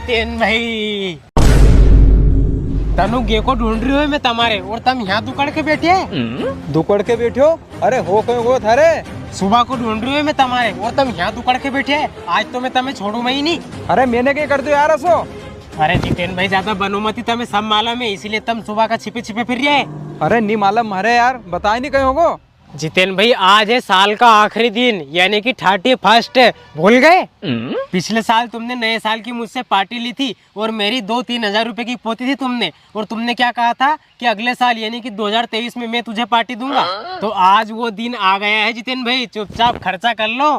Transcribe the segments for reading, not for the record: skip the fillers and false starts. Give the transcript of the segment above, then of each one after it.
जितेन भाई तनु गे को ढूंढ रही हो मैं तुम्हारे और तुम यहाँ दुकड़ के बैठे दुकड़ के बैठो? अरे हो कहीं वो थारे सुबह को ढूंढ रही हो मैं तुम्हारे और तुम यहाँ दुकड़ के बैठे आज तो मैं तुम्हें छोड़ूंगा ही नहीं। अरे मैंने क्या कर दो यार असो? अरे जितेन भाई ज्यादा बनोमती तुम्हें सब मालूम है इसीलिए तुम सुबह का छिपे छिपे फिर रहे। अरे नहीं मालूम मारे यार, बताए नहीं कहीं होगो। जितेन भाई आज है साल का आखिरी दिन यानी कि 31 भूल गए? पिछले साल तुमने नए साल की मुझसे पार्टी ली थी और मेरी 2-3 हजार रुपए की पोती थी तुमने, और तुमने क्या कहा था कि अगले साल यानी कि 2023 में मैं तुझे पार्टी दूंगा। तो आज वो दिन आ गया है जितेन भाई, चुपचाप खर्चा कर लो।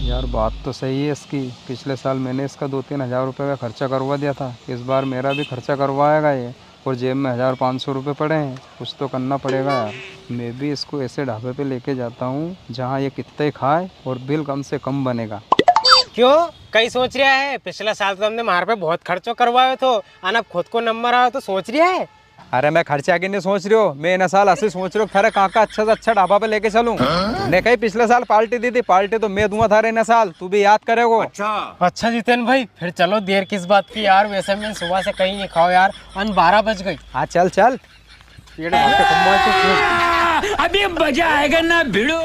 यार बात तो सही है इसकी, पिछले साल मैंने इसका 2-3 हजार रुपये का खर्चा करवा दिया था, इस बार मेरा भी खर्चा करवाएगा ये, और जेब में 1,500 रुपये पड़े हैं, कुछ तो करना पड़ेगा यार। मैं भी इसको ऐसे ढाबे पे लेके जाता हूँ जहाँ ये कितने खाए और बिल कम से कम बनेगा। क्यों कहीं सोच रहा है? पिछला साल तो हमने मार पे बहुत खर्चो करवाए तो अब खुद को नंबर आया तो सोच रहा है। अरे मैं खर्चा के नहीं सोच रही हो, मैं इन साल ऐसे सोच रहा हूँ थारे काका अच्छा से अच्छा ढाबा पे लेके चलूं। ने कहीं पिछले साल पार्टी दी थी, पार्टी तो मैं दूंगा थारे इन साल, तू भी याद करेगो। अच्छा जितेन भाई फिर चलो, देर किस बात की यार, वैसे मैं सुबह से कहीं नहीं खाओ यार, 12 बज गई। हाँ चल चल। अभी मजा आएगा ना भिड़ो।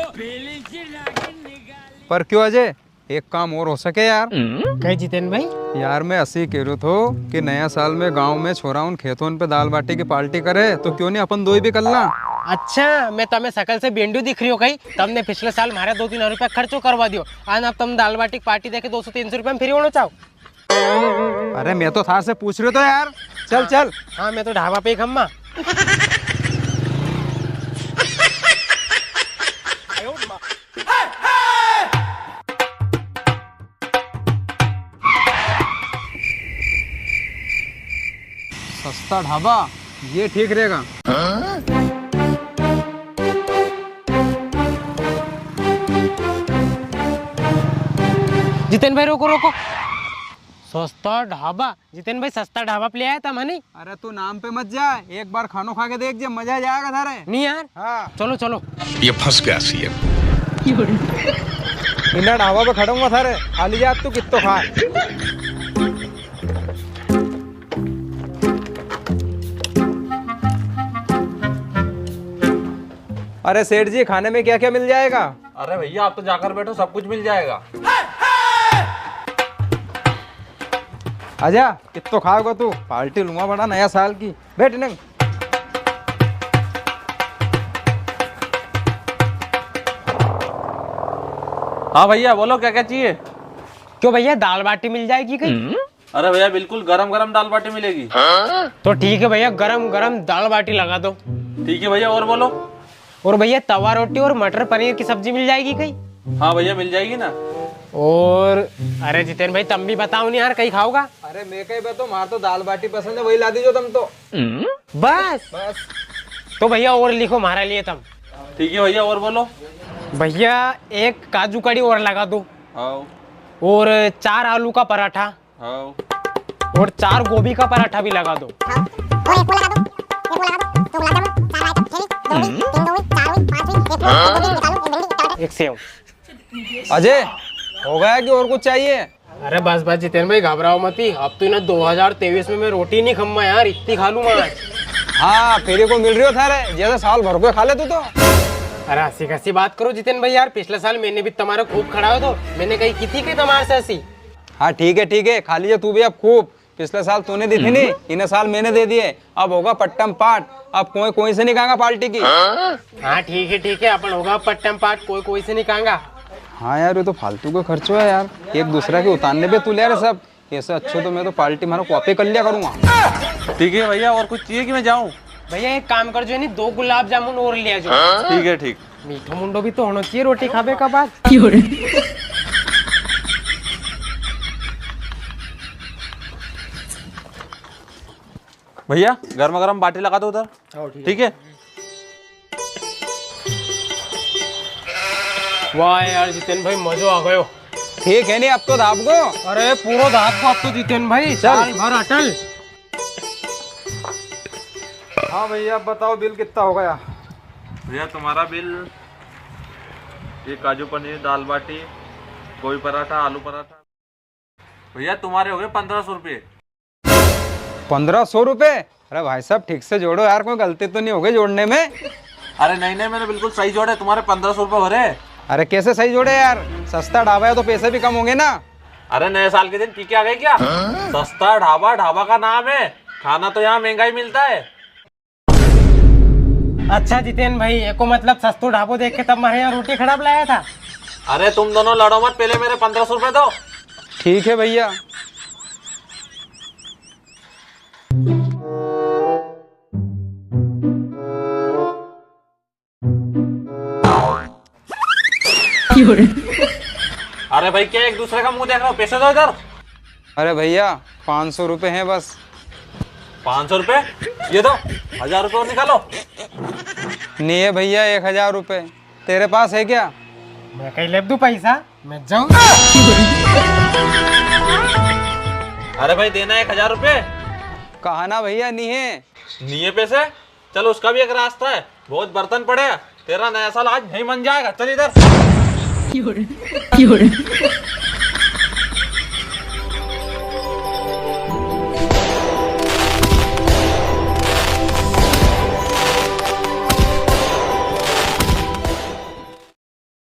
पर क्यों अजय, एक काम और हो सके यार। कहीं जितेन भाई? यार मैं ऐसे ही कह रहा था कि नया साल में गांव में छोरा उन खेतों पे दाल बाटी की पार्टी करे तो क्यों नहीं अपन दो ही भी कर ला। अच्छा मैं तुम्हें शकल से बेंडू दिख रही हो कहीं? तुमने पिछले साल हमारे 2-3 हजार रुपया खर्चो करवा दियो, आज अब तुम दाल बाटी पार्टी देके 200-300 रुपये में फ्री होना चाहो। अरे मैं तो थार से पूछ रही तो यार। चल चल। हाँ मैं तो ढाबा पे ही खम्मा। सस्ता ढाबा ये ठीक रहेगा। जितेन भाई रोको रोको, सस्ता ढाबा? जितेन भाई सस्ता ढाबा पे ले आया था मनी? अरे तू नाम पे मत जा, एक बार खानो खा के देख जे, मजा आ जाएगा थारे। नहीं यार। हाँ चलो चलो। ये फंस गया सीएम। इन्ना ढाबा पे खड़ूंगा थारे, खाली जा तू कितो खा। अरे सेठ जी खाने में क्या क्या मिल जाएगा? अरे भैया आप तो जाकर बैठो, सब कुछ मिल जाएगा। आजा, कितो खाओगे तू? पार्टी लूंगा बड़ा नया साल की, बैठ नहीं। हाँ भैया बोलो क्या क्या चाहिए? क्यों भैया दाल बाटी मिल जाएगी कहीं? अरे भैया बिल्कुल गरम गरम दाल बाटी मिलेगी। तो ठीक है भैया, गरम गरम दाल बाटी लगा दो। ठीक है भैया, और बोलो। और भैया तवा रोटी और मटर पनीर की सब्जी मिल जाएगी कहीं? हाँ भैया मिल जाएगी ना। और अरे जितेन भाई तुम भी बताओ नहीं यार, कहीं खाओगा? अरे मैं कहीं बताओ, मार तो दाल बाटी पसंद है, वही ला दीजो तुम तो। बस बस। तो भैया और लिखो हमारे लिए तुम। ठीक है भैया, और बोलो। भैया एक काजू कड़ी और लगा दो, हाँ और 4 आलू का पराठा, हाँ। और 4 गोभी का पराठा भी लगा दो। एक सेव। अजय हो गया कि और कुछ चाहिए? अरे बस बस जितेन भाई घबराओ मत ही, अब तो इन्हें 2023 में मैं रोटी नहीं खम्मा यार, इतनी खा लूंगा आज। हाँ फेरी को मिल रही हो थारे, जैसे साल भर को खा ले तू तो। अरे हंसी खसी बात करो जितेन भाई यार, पिछले साल मैंने भी तुम्हारे खूब खड़ा हो तो मैंने कही की थी कि तुम्हारे से हंसी। हाँ ठीक है, खा लीजिए तू भी अब खूब। पिछले साल तूने दी थी नहीं, इन साल मैंने दे दिए, अब होगा पट्टम पाट, अब कोई से नहीं कहेगा पार्टी की। हाँ ठीक है अपन होगा पट्टम पाट, कोई से नहीं कहेगा। हाँ यार ये तो फालतू का खर्चो है यार, एक दूसरा के उतारने पे तू ले रहे सब, ऐसे अच्छे तो मैं तो पार्टी मारो कॉपी कर लिया करूंगा। ठीक है भैया, और कुछ चाहिए कि मैं जाऊँ? भैया एक काम कर जो नहीं, 2 गुलाब जामुन और लिया जो। ठीक है ठीक। मीठो मुंडो भी तो होना चाहिए रोटी खाबे का बाद। भैया गर्मा गर्म बाटी लगा दो उधर। ठीक है। वाह यार जितेन भाई मजा आ गयो। ठीक है नहीं अब तो दाब को। अरे पूरा दाब को अब तो जितेन भाई, साल भर अटल। हाँ भैया अब बताओ बिल कितना हो गया? भैया तुम्हारा बिल, ये काजू पनीर, दाल बाटी, गोभी पराठा, आलू पराठा। भैया तुम्हारे हो गए 1500 रुपये। 1500 रुपये? अरे भाई साहब ठीक से जोड़ो यार, कोई गलती तो नहीं हो गई जोड़ने में? अरे नहीं नहीं, मैंने बिल्कुल सही जोड़े, तुम्हारे 1500 रुपये हो रहे। अरे कैसे सही जोड़े यार, सस्ता ढाबा है तो पैसे भी कम होंगे ना। अरे नए साल के दिन पी के आ गए क्या? सस्ता ढाबा, ढाबा का नाम है, खाना तो यहाँ महंगा ही मिलता है। अच्छा जितेन भाई, एको मतलब सस्तो ढाबो देख के तब हमारे यहाँ रोटी खराब लाया था। अरे तुम दोनों लड़ो मत, पहले मेरे 1500 रुपये दो। ठीक है भैया। अरे भाई क्या एक दूसरे का मुंह देख रहे हो, पैसे दो इधर। अरे भैया 500 रुपये हैं बस। 500 रुपये? ये दो, 1000 रुपये और निकालो। नहीं है भैया 1000 रुपये, तेरे पास है क्या? मैं कहीं ले दूं पैसा, मैं जाऊँ। अरे भाई देना 1000 रुपये। कहा ना भैया नहीं है। नहीं है पैसे? चलो उसका भी एक रास्ता है, बहुत बर्तन पड़े हैं, तेरा नया साल आज नहीं मन जाएगा, चल इधर।